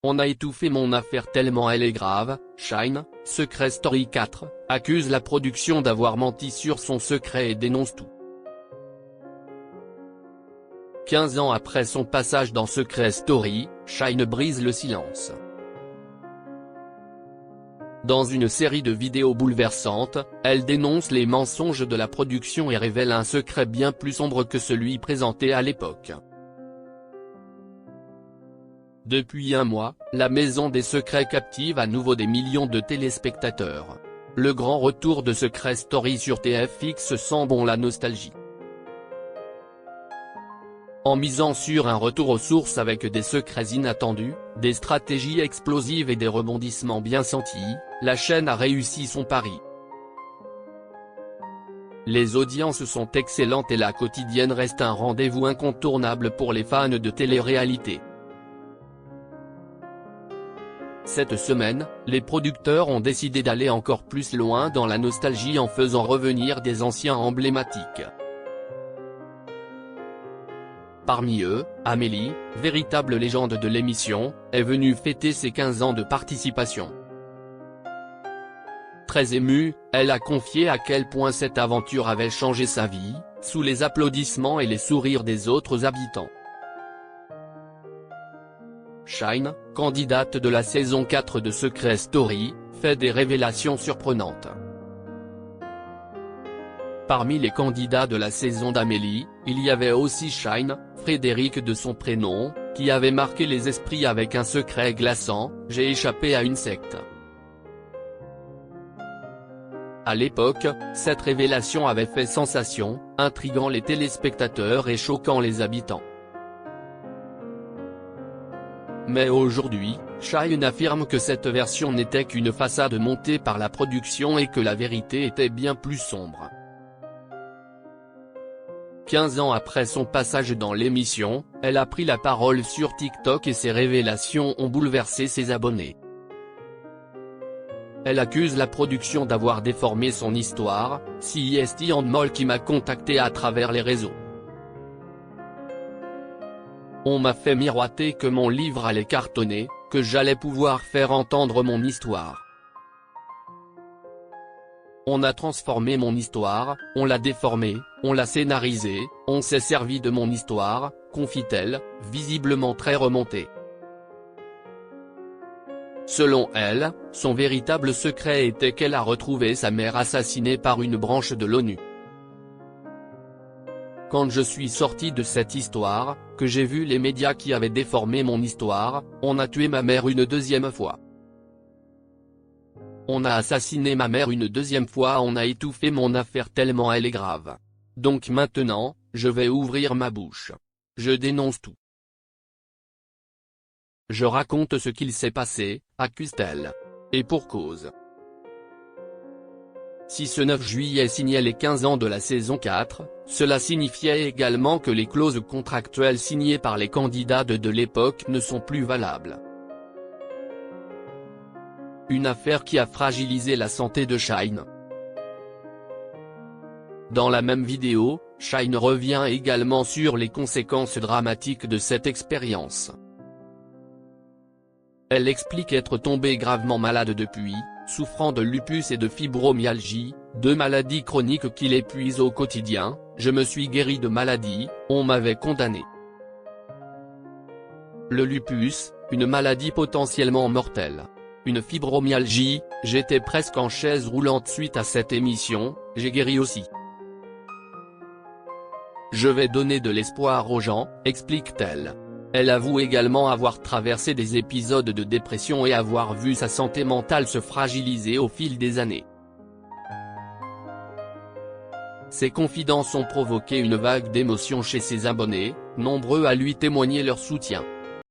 On a étouffé mon affaire tellement elle est grave. Shine, Secret Story 4, accuse la production d'avoir menti sur son secret et dénonce tout. 15 ans après son passage dans Secret Story, Shine brise le silence. Dans une série de vidéos bouleversantes, elle dénonce les mensonges de la production et révèle un secret bien plus sombre que celui présenté à l'époque. Depuis un mois, la Maison des Secrets captive à nouveau des millions de téléspectateurs. Le grand retour de Secret Story sur TFX sent bon la nostalgie. En misant sur un retour aux sources avec des secrets inattendus, des stratégies explosives et des rebondissements bien sentis, la chaîne a réussi son pari. Les audiences sont excellentes et la quotidienne reste un rendez-vous incontournable pour les fans de télé-réalité. Cette semaine, les producteurs ont décidé d'aller encore plus loin dans la nostalgie en faisant revenir des anciens emblématiques. Parmi eux, Amélie, véritable légende de l'émission, est venue fêter ses 15 ans de participation. Très émue, elle a confié à quel point cette aventure avait changé sa vie, sous les applaudissements et les sourires des autres habitants. Shine, candidate de la saison 4 de Secret Story, fait des révélations surprenantes. Parmi les candidats de la saison d'Amélie, il y avait aussi Shine, Frédéric de son prénom, qui avait marqué les esprits avec un secret glaçant: « J'ai échappé à une secte ». À l'époque, cette révélation avait fait sensation, intriguant les téléspectateurs et choquant les habitants. Mais aujourd'hui, Shine affirme que cette version n'était qu'une façade montée par la production et que la vérité était bien plus sombre. 15 ans après son passage dans l'émission, elle a pris la parole sur TikTok et ses révélations ont bouleversé ses abonnés. Elle accuse la production d'avoir déformé son histoire. C'est Andmol qui m'a contacté à travers les réseaux. On m'a fait miroiter que mon livre allait cartonner, que j'allais pouvoir faire entendre mon histoire. On a transformé mon histoire, on l'a déformée, on l'a scénarisée, on s'est servi de mon histoire, confie-t-elle, visiblement très remontée. Selon elle, son véritable secret était qu'elle a retrouvé sa mère assassinée par une branche de l'ONU. Quand je suis sorti de cette histoire, que j'ai vu les médias qui avaient déformé mon histoire, on a tué ma mère une deuxième fois. On a assassiné ma mère une deuxième fois, on a étouffé mon affaire tellement elle est grave. Donc maintenant, je vais ouvrir ma bouche. Je dénonce tout. Je raconte ce qu'il s'est passé, accuse-t-elle. Et pour cause. Si ce 9 juillet signait les 15 ans de la saison 4, cela signifiait également que les clauses contractuelles signées par les candidats de l'époque ne sont plus valables. Une affaire qui a fragilisé la santé de Shine. Dans la même vidéo, Shine revient également sur les conséquences dramatiques de cette expérience. Elle explique être tombée gravement malade depuis, souffrant de lupus et de fibromyalgie, deux maladies chroniques qui l'épuisent au quotidien. Je me suis guérie de maladie, on m'avait condamné. Le lupus, une maladie potentiellement mortelle. Une fibromyalgie, j'étais presque en chaise roulante suite à cette émission, j'ai guéri aussi. Je vais donner de l'espoir aux gens, explique-t-elle. Elle avoue également avoir traversé des épisodes de dépression et avoir vu sa santé mentale se fragiliser au fil des années. Ces confidences ont provoqué une vague d'émotions chez ses abonnés, nombreux à lui témoigner leur soutien.